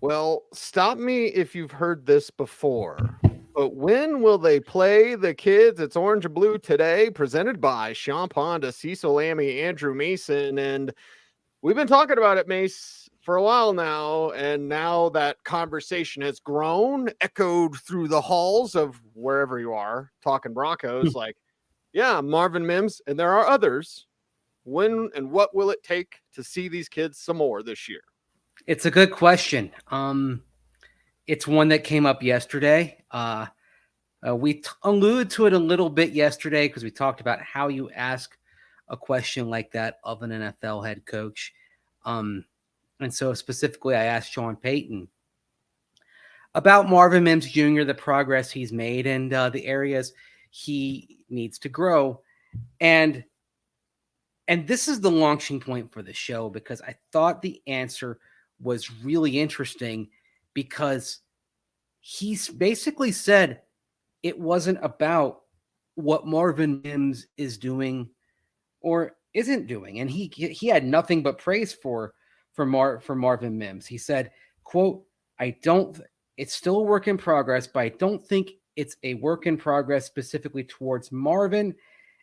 Well, stop me if you've heard this before. But when will they play the kids? It's Orange and Blue today, presented by Sean Ponda, Cecil Lammy, Andrew Mason. And we've been talking about it, Mace, for a while now. And now that conversation has grown, echoed through the halls of wherever you are, talking Broncos. Like, yeah, Marvin Mims, and there are others. When and what will it take to see these kids some more this year? It's a good question. It's one that came up yesterday. We alluded to it a little bit yesterday because we talked about how you ask a question like that of an NFL head coach. And so specifically, I asked Sean Payton about Marvin Mims Jr., the progress he's made, and the areas he needs to grow. And this is the launching point for the show because I thought the answer was really interesting because he's basically said it wasn't about what Marvin Mims is doing or isn't doing, and he had nothing but praise for Marvin Mims. He said, "quote I don't. It's still a work in progress, but I don't think it's a work in progress specifically towards Marvin,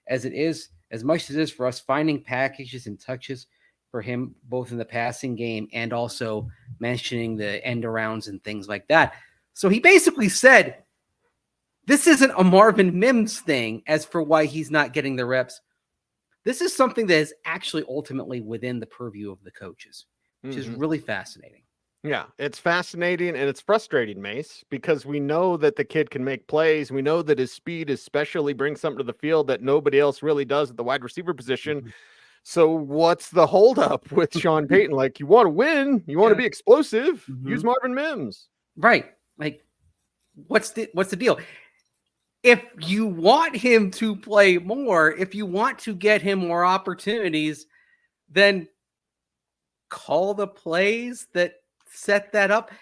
as much as it is for us finding packages and touches for him both in the passing game and also mentioning the end arounds and things like that." So he basically said this isn't a Marvin Mims thing as for why he's not getting the reps. This is something that is actually ultimately within the purview of the coaches, which is really fascinating. Yeah, it's fascinating and it's frustrating, Mace, because we know that the kid can make plays. We know that his speed especially brings something to the field that nobody else really does at the wide receiver position. So what's the holdup with Sean Payton? Like, you want to win, you want to be explosive, use Marvin Mims. Right. Like, what's the deal? If you want him to play more, if you want to get him more opportunities, then call the plays that set that up.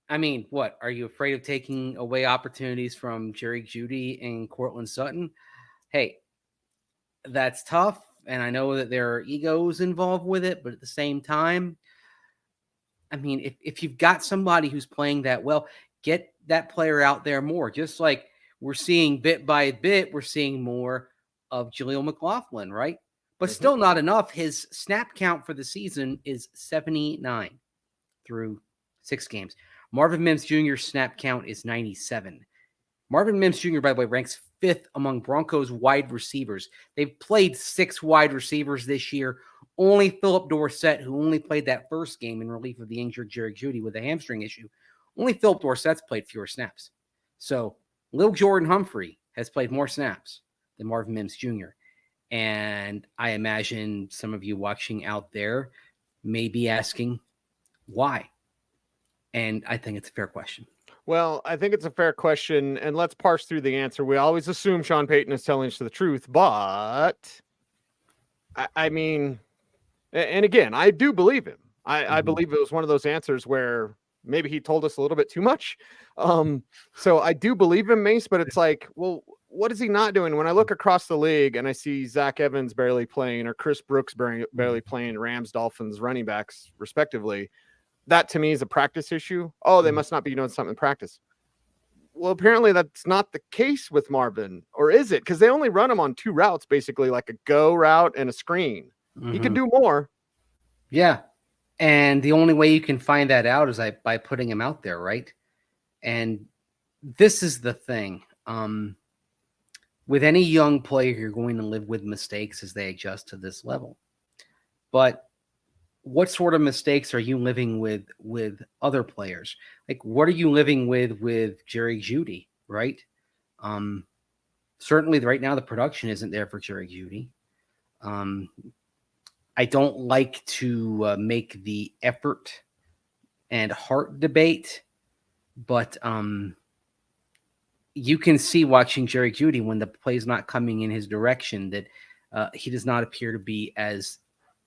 I mean, what? Are you afraid of taking away opportunities from Jerry Jeudy and Cortland Sutton? Hey, that's tough. And I know that there are egos involved with it, but at the same time, I mean, if you've got somebody who's playing that well, get that player out there more. Just like we're seeing bit by bit, we're seeing more of Jaleel McLaughlin, right? But still not enough. His snap count for the season is 79 through 6 games. Marvin Mims Jr.'s snap count is 97. Marvin Mims Jr., by the way, ranks 5th among Broncos wide receivers. They've played 6 wide receivers this year. Only Philip Dorsett, who only played that first game in relief of the injured Jerry Jeudy with a hamstring issue, only Philip Dorsett's played fewer snaps. So Lil Jordan Humphrey has played more snaps than Marvin Mims Jr. And I imagine some of you watching out there may be asking why. And I think it's a fair question. Well, I think it's a fair question, and let's parse through the answer. We always assume Sean Payton is telling us the truth, but I mean, and again, I do believe him. I believe it was one of those answers where maybe he told us a little bit too much. So I do believe him, Mace, but it's like, well, what is he not doing? When I look across the league and I see Zach Evans barely playing or Chris Brooks barely playing Rams, Dolphins running backs, respectively, that to me is a practice issue. Oh, they must not be doing something in practice. Well, apparently that's not the case with Marvin, or is it? Because they only run him on 2 routes, basically, like a go route and a screen. He can do more. Yeah. And the only way you can find that out is by putting him out there, right? And this is the thing. With any young player, you're going to live with mistakes as they adjust to this level. But what sort of mistakes are you living with other players? Like, what are you living with Jerry Jeudy, right? Certainly right now the production isn't there for Jerry Jeudy. I don't like to make the effort and heart debate, but you can see watching Jerry Jeudy when the play's not coming in his direction that he does not appear to be as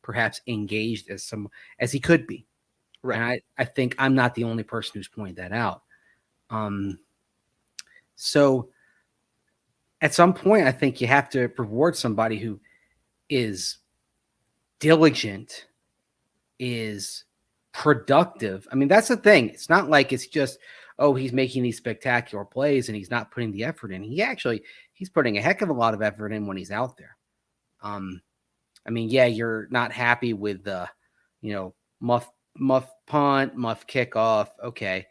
perhaps engaged as he could be. Right. And I think I'm not the only person who's pointed that out. So at some point, I think you have to reward somebody who is diligent, is productive. I mean, that's the thing. It's not like it's just, oh, he's making these spectacular plays and he's not putting the effort in. He's putting a heck of a lot of effort in when he's out there. I mean, yeah, you're not happy with the, muff punt, muff kickoff. Okay.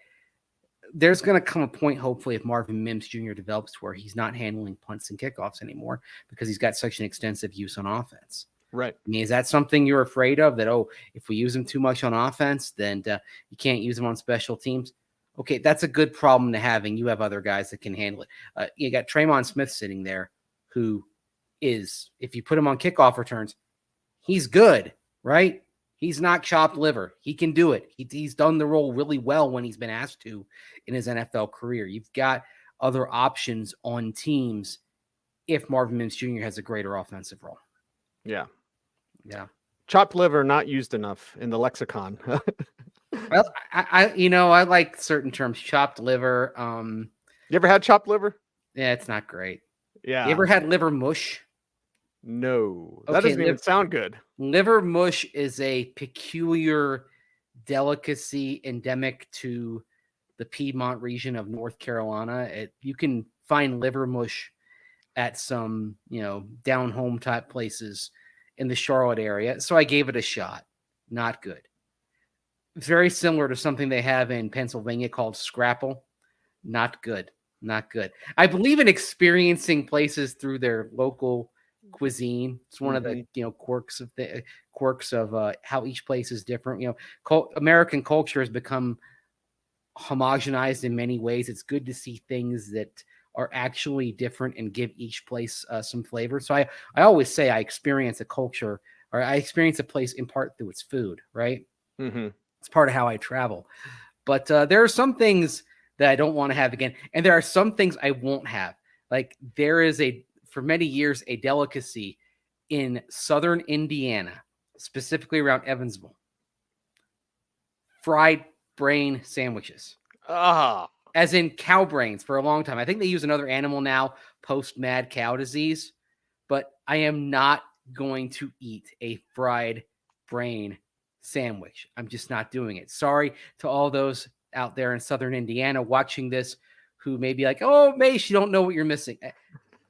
There's going to come a point, hopefully, if Marvin Mims Jr. develops where he's not handling punts and kickoffs anymore because he's got such an extensive use on offense. Right. I mean, is that something you're afraid of? That, if we use him too much on offense, then you can't use him on special teams? Okay, that's a good problem to have, and you have other guys that can handle it. You got Tremon Smith sitting there who is, if you put him on kickoff returns, he's good, right? He's not chopped liver. He can do it. He's done the role really well when he's been asked to in his NFL career. You've got other options on teams if Marvin Mims Jr. has a greater offensive role. Yeah. Yeah. Chopped liver, not used enough in the lexicon. Well, I like certain terms. Chopped liver. You ever had chopped liver? Yeah, it's not great. Yeah. You ever had liver mush? No. That doesn't even sound good. Liver mush is a peculiar delicacy endemic to the Piedmont region of North Carolina. You can find liver mush at some, down home type places in the Charlotte area. So I gave it a shot. Not good. Very similar to something they have in Pennsylvania called scrapple. Not good. Not good. I believe in experiencing places through their local cuisine. It's one of the quirks of how each place is different. American culture has become homogenized in many ways. It's good to see things that are actually different and give each place some flavor. So I always say I experience a culture, or I experience a place in part through its food, right? Mm-hmm. It's part of how I travel. But there are some things that I don't want to have again. And there are some things I won't have. Like there is for many years, a delicacy in southern Indiana, specifically around Evansville. Fried brain sandwiches. As in cow brains for a long time. I think they use another animal now post mad cow disease, but I am not going to eat a fried brain sandwich. I'm just not doing it. Sorry to all those out there in southern Indiana watching this who may be like, oh, Mace, you don't know what you're missing.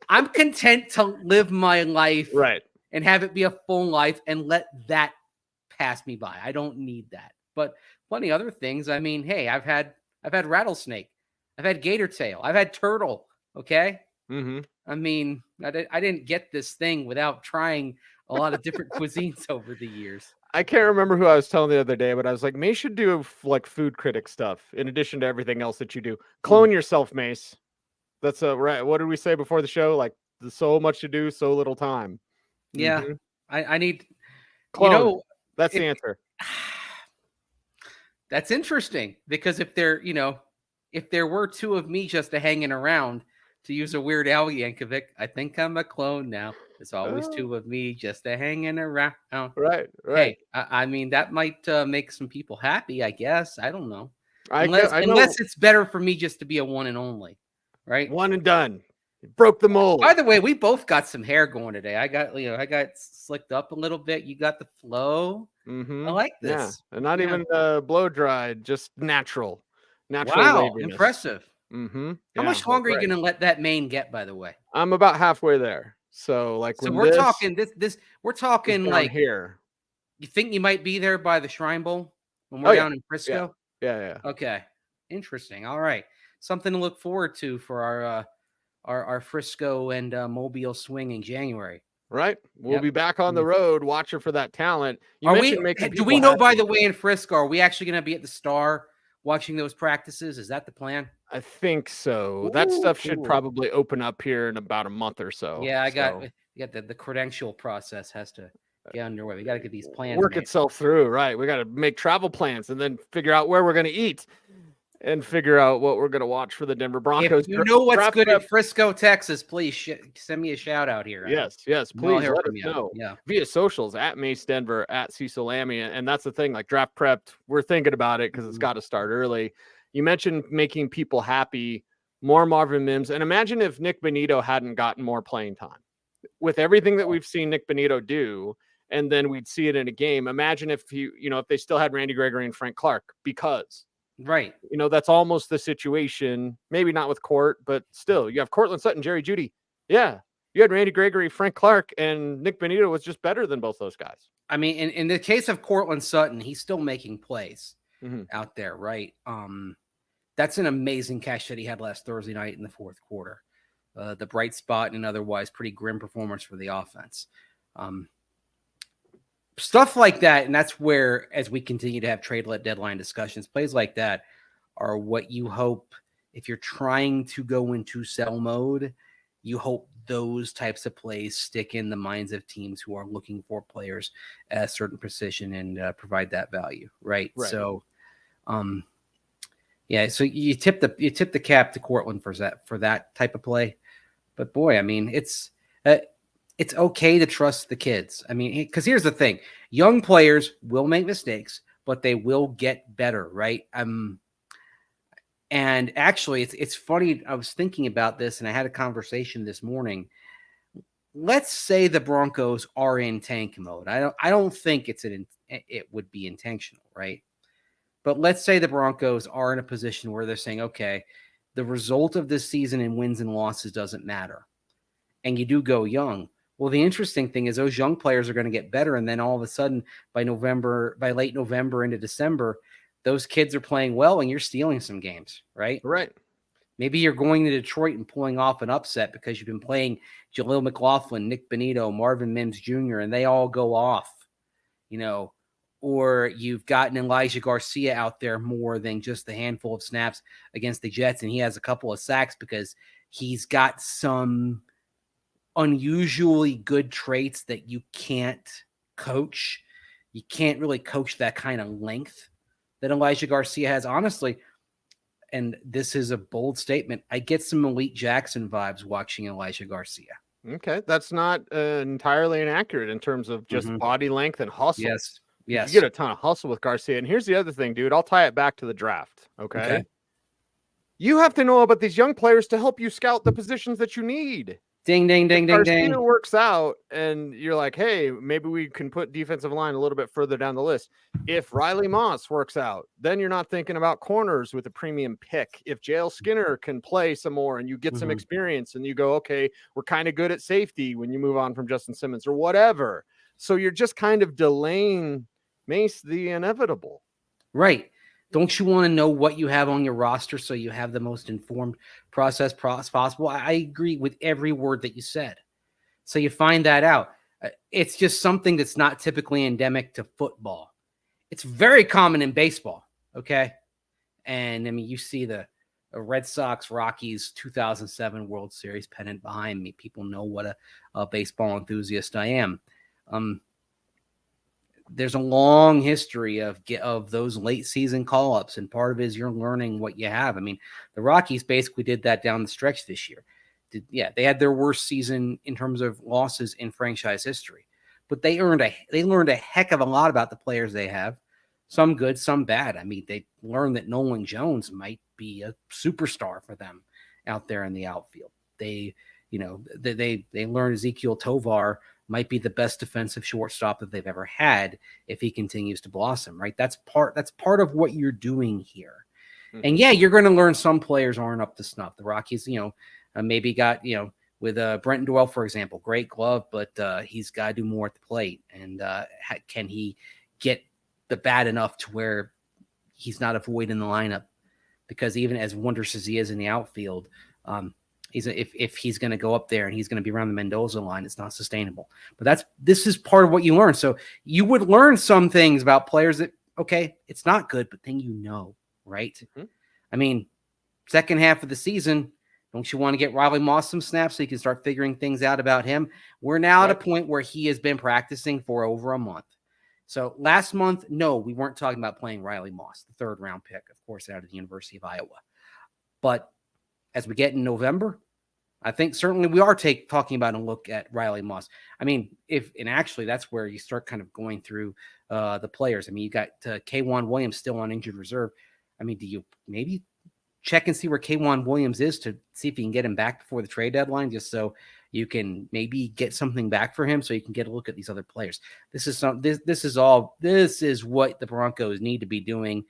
I'm content to live my life right and have it be a full life and let that pass me by. I don't need that. But plenty other things. I mean, hey, I've had rattlesnake. I've had gator tail. I've had turtle. Okay. Mm-hmm. I mean, I didn't get this thing without trying a lot of different cuisines over the years. I can't remember who I was telling the other day, but I was like, Mace should do like food critic stuff in addition to everything else that you do. Clone yourself, Mace. That's right. What did we say before the show? Like, there's so much to do, so little time. Yeah. Mm-hmm. I need clone. That's the answer. That's interesting because if there were two of me just hanging around, to use a Weird Al Yankovic, I think I'm a clone now. There's always two of me just hanging around. Right. Hey, I mean, that might make some people happy, I guess. I don't know. I unless it's better for me just to be a one and only, right? One and done. Broke the mold. By the way, we both got some hair going today. I got slicked up a little bit. You got the flow. Mm-hmm. I like this. Yeah. And not even blow dried, just natural. Wow, waviness. Impressive. Mm-hmm. How much longer are you going to let that mane get, by the way? I'm about halfway there. So we're talking we're talking like here. You think you might be there by the Shrine Bowl when we're down in Frisco? Yeah. Okay. Interesting. All right. Something to look forward to for our Frisco and Mobile swing in January. Right. We'll be back on the road watching for that talent. Do we know, by the way, in Frisco, are we actually going to be at the Star watching those practices? Is that the plan? I think so. That stuff should probably open up here in about a month or so. Yeah, I got the credential process has to get underway. We got to get these plans work itself through, right? We got to make travel plans and then figure out where we're going to eat and figure out what we're going to watch for the Denver Broncos. If you know what's good at Frisco, Texas, please send me a shout out here. Yes, please let us know. Yeah, via socials at Mace Denver, at Cecil Lammy, and that's the thing. Like draft prepped, we're thinking about it because it's got to start early. You mentioned making people happy, more Marvin Mims, and imagine if Nick Bonito hadn't gotten more playing time. With everything that we've seen Nick Bonito do, and then we'd see it in a game. Imagine if if they still had Randy Gregory and Frank Clark, because Right. that's almost the situation. Maybe not with Court, but still, you have Cortland Sutton, Jerry Jeudy. Yeah, you had Randy Gregory, Frank Clark, and Nick Bonito was just better than both those guys. I mean, in the case of Cortland Sutton, he's still making plays Mm-hmm. out there, right? That's an amazing catch that he had last Thursday night in the fourth quarter. The bright spot and an otherwise pretty grim performance for the offense. Stuff like that, and that's where, as we continue to have trade deadline discussions, plays like that are what you hope, if you're trying to go into sell mode, you hope those types of plays stick in the minds of teams who are looking for players at a certain position and provide that value, right? So, yeah, so you tip the cap to Cortland for that type of play, but boy, I mean, it's okay to trust the kids. I mean, because here's the thing: young players will make mistakes, but they will get better, right? And actually, it's funny. I was thinking about this, and I had a conversation this morning. Let's say the Broncos are in tank mode. I don't think it would be intentional, right? But let's say the Broncos are in a position where they're saying, okay, the result of this season in wins and losses doesn't matter, and you do go young. Well, the interesting thing is those young players are going to get better, and then all of a sudden, by late November into December, those kids are playing well, and you're stealing some games, right? Right. Maybe you're going to Detroit and pulling off an upset because you've been playing Jaleel McLaughlin, Nick Bonito, Marvin Mims Jr., and they all go off, or you've gotten Elijah Garcia out there more than just the handful of snaps against the Jets, and he has a couple of sacks because he's got some unusually good traits that you can't coach. You can't really coach that kind of length that Elijah Garcia has, honestly. And this is a bold statement. I get some Malik Jackson vibes watching Elijah Garcia. Okay, that's not entirely inaccurate in terms of just body length and hustle. Yes. You get a ton of hustle with Garcia. And here's the other thing, dude. I'll tie it back to the draft. Okay. You have to know about these young players to help you scout the positions that you need. Ding, ding, ding, ding, ding. Garcia works out, and you're like, hey, maybe we can put defensive line a little bit further down the list. If Riley Moss works out, then you're not thinking about corners with a premium pick. If JL Skinner can play some more and you get some experience and you go, okay, we're kind of good at safety when you move on from Justin Simmons or whatever. So you're just kind of delaying the inevitable. Right. Don't you want to know what you have on your roster so you have the most informed process possible? I agree with every word that you said. So you find that out. It's just something that's not typically endemic to football. It's very common in baseball, okay? And, I mean, you see the Red Sox Rockies 2007 World Series pennant behind me. People know what a baseball enthusiast I am. There's a long history of those late season call-ups, and part of it is you're learning what you have. I mean, the Rockies basically did that down the stretch this year. They had their worst season in terms of losses in franchise history, but they learned a heck of a lot about the players they have. Some good, some bad. I mean, they learned that Nolan Jones might be a superstar for them out there in the outfield. They learned Ezekiel Tovar might be the best defensive shortstop that they've ever had if he continues to blossom, right? That's part of what you're doing here. And yeah, you're going to learn some players aren't up to snuff. The Rockies, maybe got, with Brenton Doyle, for example, great glove, but he's got to do more at the plate. And can he get the bat enough to where he's not a void in the lineup? Because even as wondrous as he is in the outfield, if he's going to go up there and he's going to be around the Mendoza line, it's not sustainable. But this is part of what you learn. So you would learn some things about players that, okay, it's not good, but then right? I mean, second half of the season, don't you want to get Riley Moss some snaps so you can start figuring things out about him? We're now at a point where he has been practicing for over a month. So last month, no, we weren't talking about playing Riley Moss, the third round pick, of course, out of the University of Iowa. But as we get in November, I think certainly we are talking about a look at Riley Moss. I mean, actually that's where you start kind of going through the players. I mean, you got K'Wan Williams still on injured reserve. I mean, do you maybe check and see where K'Wan Williams is to see if you can get him back before the trade deadline, just so You can maybe get something back for him so you can get a look at these other players. This is what the Broncos need to be doing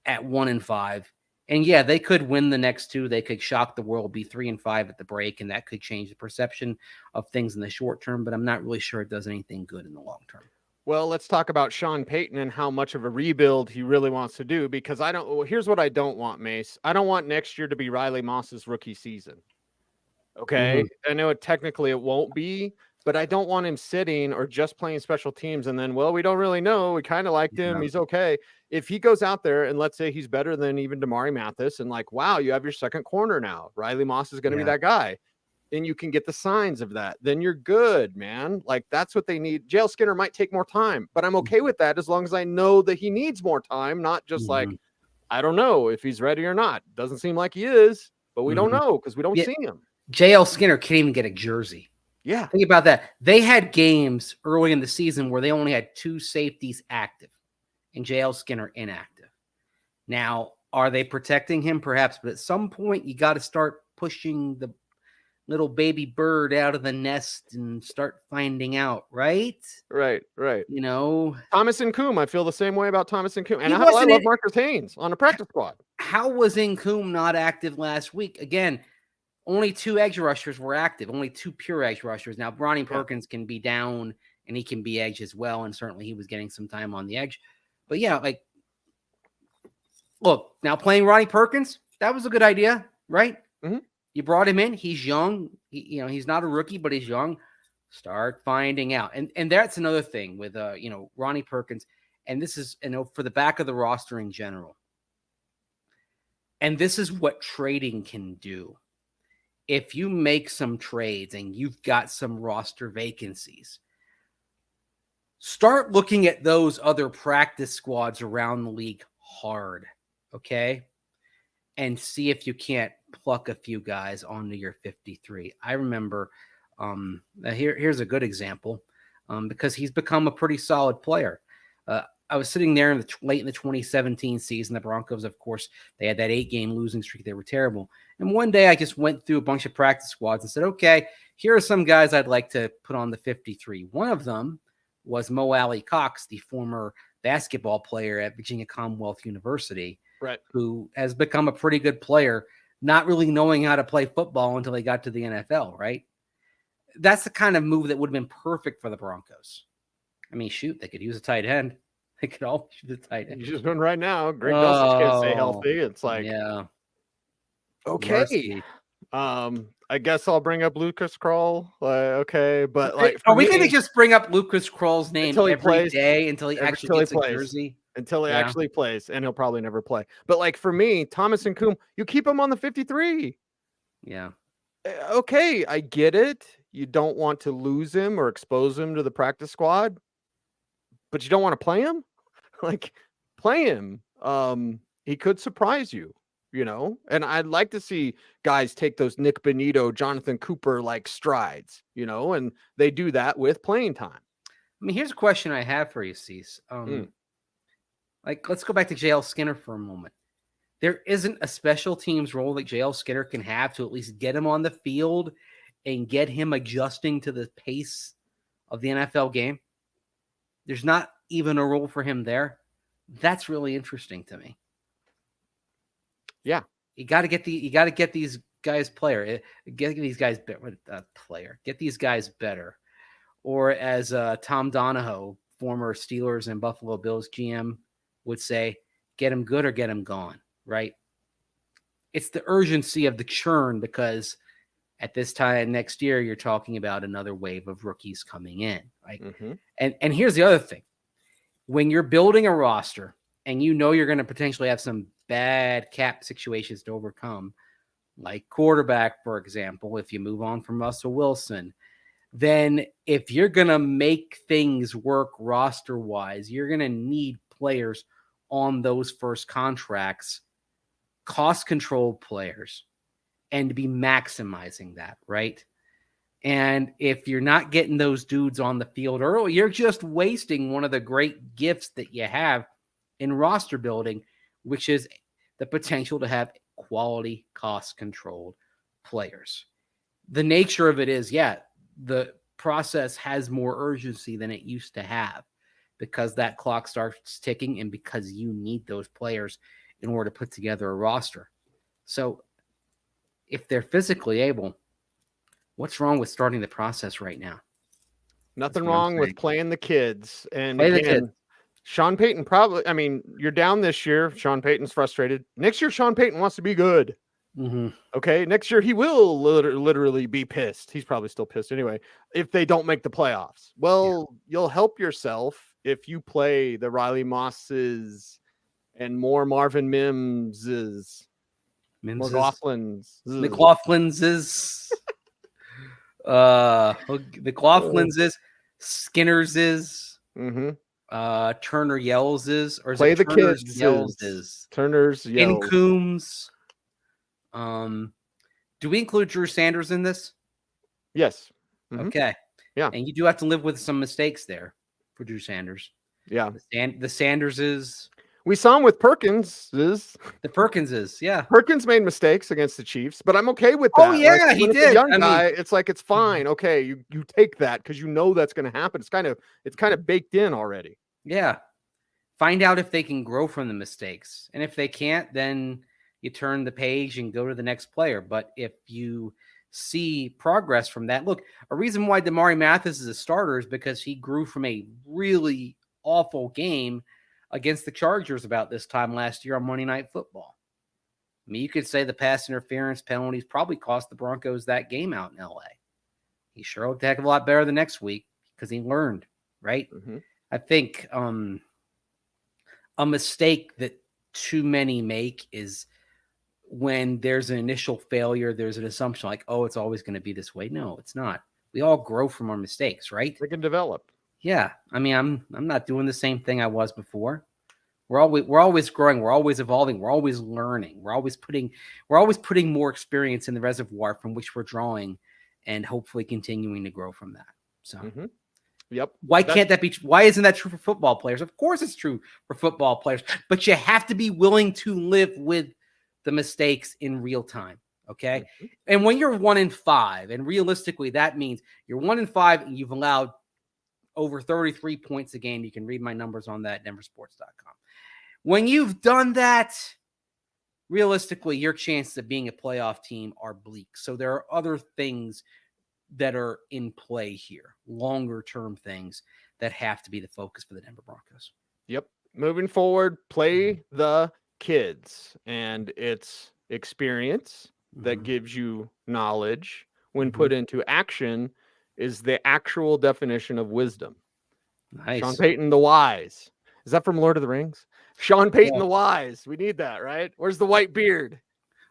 at 1-5. And yeah, they could win the next two. They could shock the world, be 3-5 at the break, and that could change the perception of things in the short term. But I'm not really sure it does anything good in the long term. Well, let's talk about Sean Payton and how much of a rebuild he really wants to do, because here's what I don't want, Mace. I don't want next year to be Riley Moss's rookie season. Okay. I know technically it won't be, but I don't want him sitting or just playing special teams. And then, well, we don't really know. We kind of liked him. He's okay. If he goes out there and let's say he's better than even Damari Mathis and like, wow, you have your second corner now. Riley Moss is going to be that guy. And you can get the signs of that. Then you're good, man. Like that's what they need. JL Skinner might take more time, but I'm okay with that as long as I know that he needs more time, not just like, I don't know if he's ready or not. Doesn't seem like he is, but we don't know because we don't see him. JL Skinner can't even get a jersey. Yeah. Think about that. They had games early in the season where they only had 2 safeties active and JL Skinner inactive. Now, are they protecting him? Perhaps, but at some point you got to start pushing the little baby bird out of the nest and start finding out, right? Right. You know, Thomas Nkoum, I feel the same way about Thomas Nkoum. And I love Marcus Haynes on a practice squad. How was Nkoum not active last week? Again, only 2 edge rushers were active, only 2 pure edge rushers. Now, Ronnie Perkins can be down and he can be edge as well. And certainly he was getting some time on the edge. But yeah, like, look, now playing Ronnie Perkins, that was a good idea, right? You brought him in. He's young. He's not a rookie, but he's young. Start finding out. And that's another thing with, Ronnie Perkins. And this is, for the back of the roster in general. And this is what trading can do. If you make some trades and you've got some roster vacancies, start looking at those other practice squads around the league hard, okay? And see if you can't pluck a few guys onto your 53. I remember, here's a good example, because he's become a pretty solid player. I was sitting there late in the 2017 season. The Broncos, of course, they had that 8-game losing streak. They were terrible. And one day I just went through a bunch of practice squads and said, okay, here are some guys I'd like to put on the 53. One of them was Mo Alley Cox, the former basketball player at Virginia Commonwealth University, right, who has become a pretty good player, not really knowing how to play football until they got to the NFL, right? That's the kind of move that would have been perfect for the Broncos. I mean, shoot, they could use a tight end. They could all use a tight end. You just win right now. Greg Dulcich can't stay healthy. It's like, okay. I guess I'll bring up Lucas Krull. Okay, but like, are we going to just bring up Lucas Krull's name every day until he actually gets a jersey? Until he actually plays, and he'll probably never play. But like for me, Thomas Nkoum, you keep him on the 53. Yeah. Okay, I get it. You don't want to lose him or expose him to the practice squad, but you don't want to play him? Like, play him. He could surprise you, and I'd like to see guys take those Nick Bonito, Jonathan Cooper like strides, and they do that with playing time. I mean, here's a question I have for you, Cease. Like, let's go back to JL Skinner for a moment. There isn't a special teams role that JL Skinner can have to at least get him on the field and get him adjusting to the pace of the NFL game. There's not even a role for him there. That's really interesting to me. Yeah, you got to get these guys Get these guys better. Or as Tom Donahoe, former Steelers and Buffalo Bills GM, would say, get him good or get him gone, right? It's the urgency of the churn, because at this time next year, you're talking about another wave of rookies coming in, right? And here's the other thing. When you're building a roster and you're going to potentially have some bad cap situations to overcome, like quarterback, for example, if you move on from Russell Wilson, then if you're going to make things work roster-wise, you're going to need players on those first contracts, cost-controlled players, and to be maximizing that, right? And if you're not getting those dudes on the field early, you're just wasting one of the great gifts that you have in roster building, which is the potential to have quality, cost-controlled players. the nature of it is, the process has more urgency than it used to have because that clock starts ticking and because you need those players in order to put together a roster. So if they're physically able, what's wrong with starting the process right now? Nothing wrong with playing the kids. And Play the again, kids. Sean Payton probably, I mean, you're down this year. Sean Payton's frustrated. Next year, Sean Payton wants to be good. Mm-hmm. Okay. Next year, he will literally be pissed. He's probably still pissed anyway, if they don't make the playoffs. Well, you'll help yourself if you play the Riley Mosses and more Marvin Mimses, McLaughlin's, McLaughlin's, Skinner's, Turner Yells's, or is play it the Turner's kids? Yells's? Turner's Yells. Incombs. Do we include Drew Sanders in this? Yes. Okay. Yeah. And you do have to live with some mistakes there for Drew Sanders. Yeah. The Sanderses. We saw him with Perkins. The Perkinses, yeah. Perkins made mistakes against the Chiefs, but I'm okay with that. Oh, yeah, he did. Young guy, it's like it's fine. Okay, you take that because you know that's going to happen. It's kind of baked in already. Yeah. Find out if they can grow from the mistakes. And if they can't, then you turn the page and go to the next player. But if you see progress from that, look, a reason why Damari Mathis is a starter is because he grew from a really awful game against the Chargers about this time last year on Monday Night Football. I mean, you could say the pass interference penalties probably cost the Broncos that game out in LA. He sure looked a heck of a lot better the next week because he learned, right? I think a mistake that too many make is when there's an initial failure, there's an assumption like, oh, it's always going to be this way. No, it's not. We all grow from our mistakes, right? We can develop. Yeah. I mean, I'm not doing the same thing I was before. We're always growing. We're always evolving. We're always learning. We're always putting more experience in the reservoir from which we're drawing and hopefully continuing to grow from that. So, Yep. Why isn't that true for football players? Of course it's true for football players, but you have to be willing to live with the mistakes in real time. Okay. And when you're 1-5, and realistically, that means you're 1-5 and you've allowed over 33 points a game. You can read my numbers on that, denversports.com. When you've done that, realistically, your chances of being a playoff team are bleak. So there are other things that are in play here, longer term things that have to be the focus for the Denver Broncos. Yep. Moving forward, play the kids, and it's experience that gives you knowledge when put into action is the actual definition of wisdom. Nice. Sean Payton the Wise. Is that from Lord of the Rings? Sean Payton the Wise. We need that, right? Where's the white beard?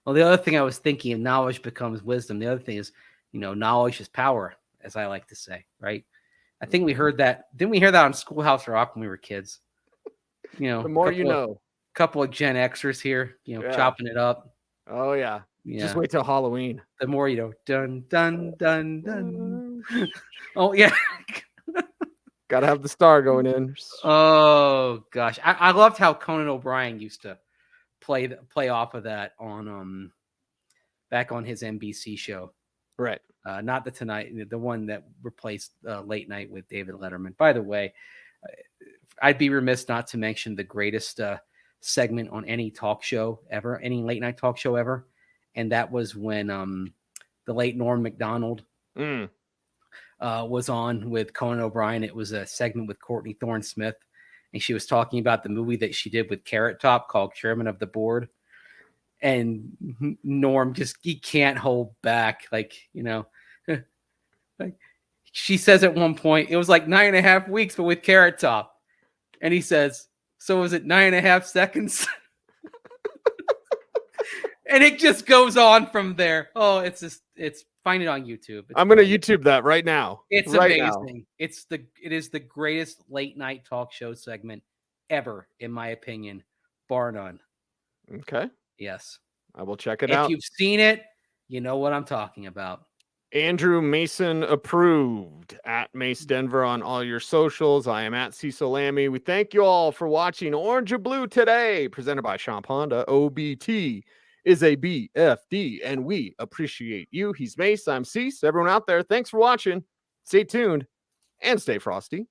Well, the other thing I was thinking of, knowledge becomes wisdom. The other thing is, knowledge is power, as I like to say, right? I think we heard that. Didn't we hear that on Schoolhouse Rock when we were kids? The more you know. Couple of Gen Xers here, chopping it up. Oh, yeah. Just wait till Halloween. The more you know. Dun, dun, dun, dun. Oh, yeah. Got to have the star going in. Oh, gosh. I loved how Conan O'Brien used to play off of that on back on his NBC show. Right. Not the Tonight, the one that replaced Late Night with David Letterman. By the way, I'd be remiss not to mention the greatest segment on any talk show ever, any late night talk show ever. And that was when the late Norm Macdonald was on with Conan O'Brien. It was a segment with Courtney Thorne-Smith, and she was talking about the movie that she did with Carrot Top called Chairman of the Board. And Norm he can't hold back. Like she says at one point, it was like 9.5 weeks, but with Carrot Top. And he says, so was it 9.5 seconds? And it just goes on from there. Oh, it's find it on YouTube. I'm going to YouTube that right now. It's right amazing. Now. It is the greatest late night talk show segment ever, in my opinion, bar none. Okay. Yes. I will check it out. If you've seen it, you know what I'm talking about. Andrew Mason approved at Mace Denver on all your socials. I am at Cecil Lammy. We thank you all for watching Orange or Blue today, presented by Champ Honda. OBT is a BFD, and we appreciate you. He's Mace. I'm Cease. Everyone out there, thanks for watching. Stay tuned and stay frosty.